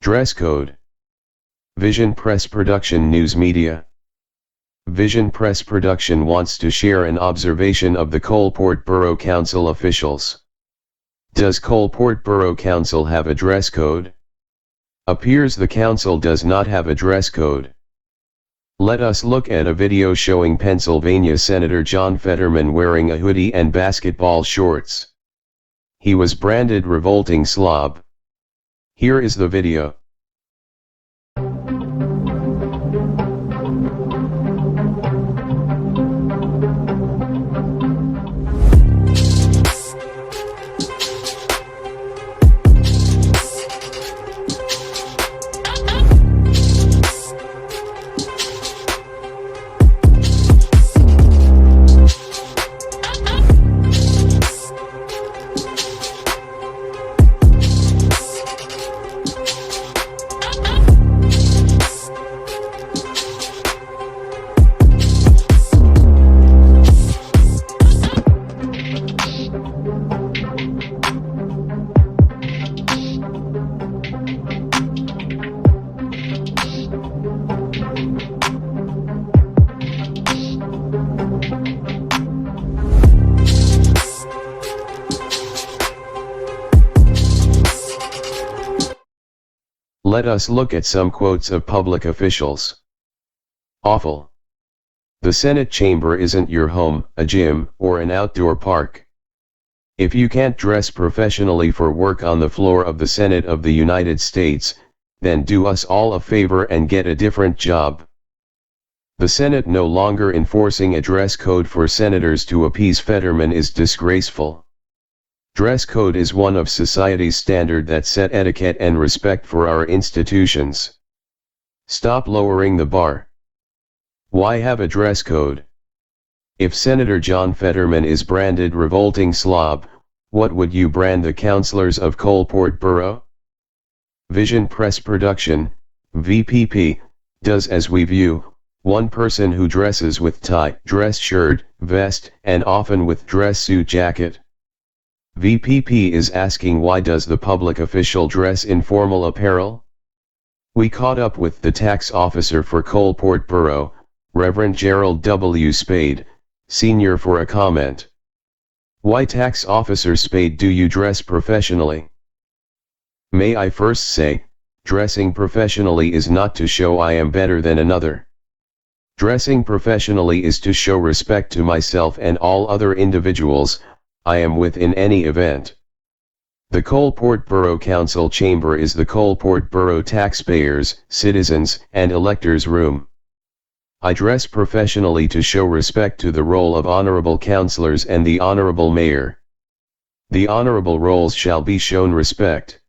Dress code. Vision Press Production News Media. Vision Press Production wants to share an observation of the Coalport Borough Council officials. Does Coalport Borough Council have a dress code? Appears the council does not have a dress code. Let us look at a video showing Pennsylvania Senator John Fetterman wearing a hoodie and basketball shorts. He was branded revolting slob. Here is the video. Let us look at some quotes of public officials. Awful. The Senate chamber isn't your home, a gym, or an outdoor park. If you can't dress professionally for work on the floor of the Senate of the United States, then do us all a favor and get a different job. The Senate no longer enforcing a dress code for senators to appease Fetterman is disgraceful. Dress code is one of society's standard that set etiquette and respect for our institutions. Stop lowering the bar. Why have a dress code? If Senator John Fetterman is branded revolting slob, what would you brand the councilors of Coalport Borough? Vision Press Production, VPP, does as we view, one person who dresses with tie, dress shirt, vest, and often with dress suit jacket. VPP is asking, why does the public official dress in formal apparel? We caught up with the tax officer for Coalport Borough, Reverend Gerald W. Spade, Sr. for a comment. Why, Tax Officer Spade, do you dress professionally? May I first say, dressing professionally is not to show I am better than another. Dressing professionally is to show respect to myself and all other individuals I am with in any event. The Coalport Borough Council chamber is the Coalport Borough taxpayers, citizens, and electors' room. I dress professionally to show respect to the role of honorable councilors and the honorable mayor. The honorable roles shall be shown respect.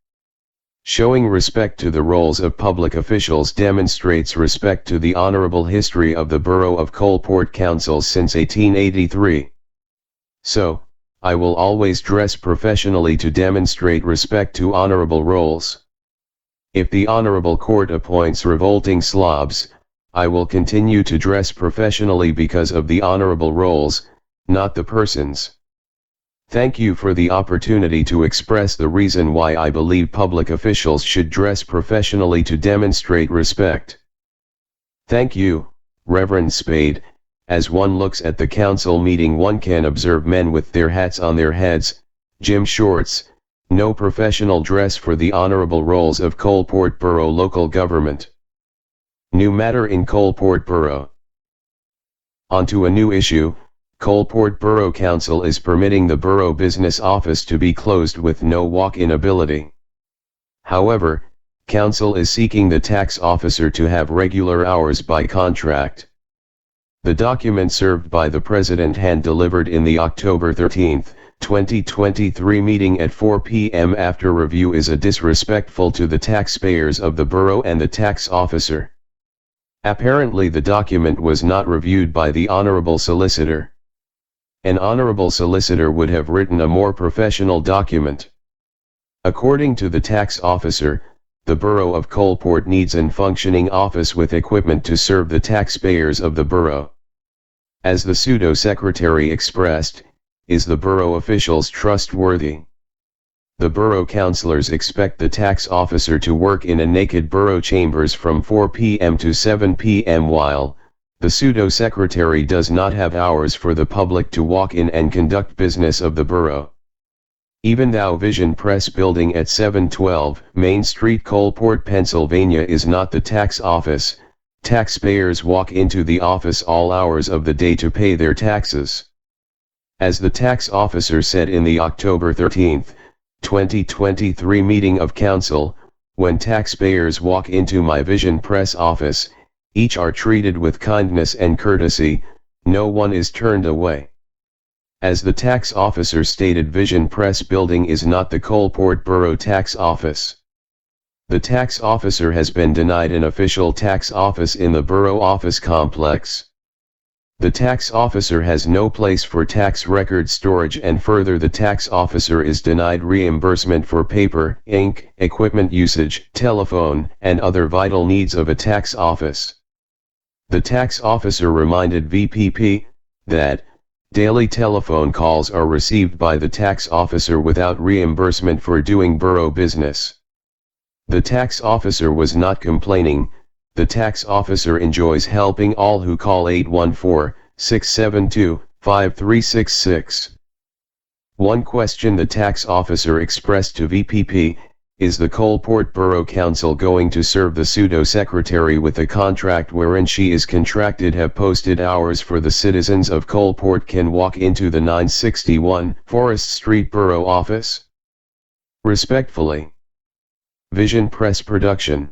Showing respect to the roles of public officials demonstrates respect to the honorable history of the Borough of Coalport Council since 1883. So, I will always dress professionally to demonstrate respect to honorable roles. If the Honorable Court appoints revolting slobs, I will continue to dress professionally because of the honorable roles, not the persons. Thank you for the opportunity to express the reason why I believe public officials should dress professionally to demonstrate respect. Thank you, Reverend Spade. As one looks at the council meeting, one can observe men with their hats on their heads, gym shorts, no professional dress for the honorable roles of Coalport Borough local government. New matter in Coalport Borough. On to a new issue. Coalport Borough Council is permitting the borough business office to be closed with no walk-in ability. However, council is seeking the tax officer to have regular hours by contract. The document served by the President hand-delivered in the October 13, 2023 meeting at 4 p.m. after review is a disrespectful to the taxpayers of the borough and the tax officer. Apparently the document was not reviewed by the Honorable Solicitor. An Honorable Solicitor would have written a more professional document. According to the tax officer, the Borough of Coalport needs an functioning office with equipment to serve the taxpayers of the borough. As the pseudo-secretary expressed, is the borough officials trustworthy? the borough councillors expect the tax officer to work in a naked borough chambers from 4 p.m. to 7 p.m. while the pseudo-secretary does not have hours for the public to walk in and conduct business of the borough. Even though Vision Press Building at 712 Main Street, Coalport, Pennsylvania is not the tax office, taxpayers walk into the office all hours of the day to pay their taxes. As the tax officer said in the October 13, 2023 meeting of council, when taxpayers walk into my Vision Press office, each are treated with kindness and courtesy, no one is turned away. As the tax officer stated, Vision Press Building is not the Coalport Borough Tax Office. The tax officer has been denied an official tax office in the borough office complex. The tax officer has no place for tax record storage, and further, the tax officer is denied reimbursement for paper, ink, equipment usage, telephone, and other vital needs of a tax office. The tax officer reminded VPP that daily telephone calls are received by the tax officer without reimbursement for doing borough business. The tax officer was not complaining. The tax officer enjoys helping all who call 814-672-5366. One question the tax officer expressed to VPP: is the Coalport Borough Council going to serve the pseudo-secretary with a contract wherein she is contracted have posted hours for the citizens of Coalport can walk into the 961 Forest Street Borough office? Respectfully, Vision Press Production.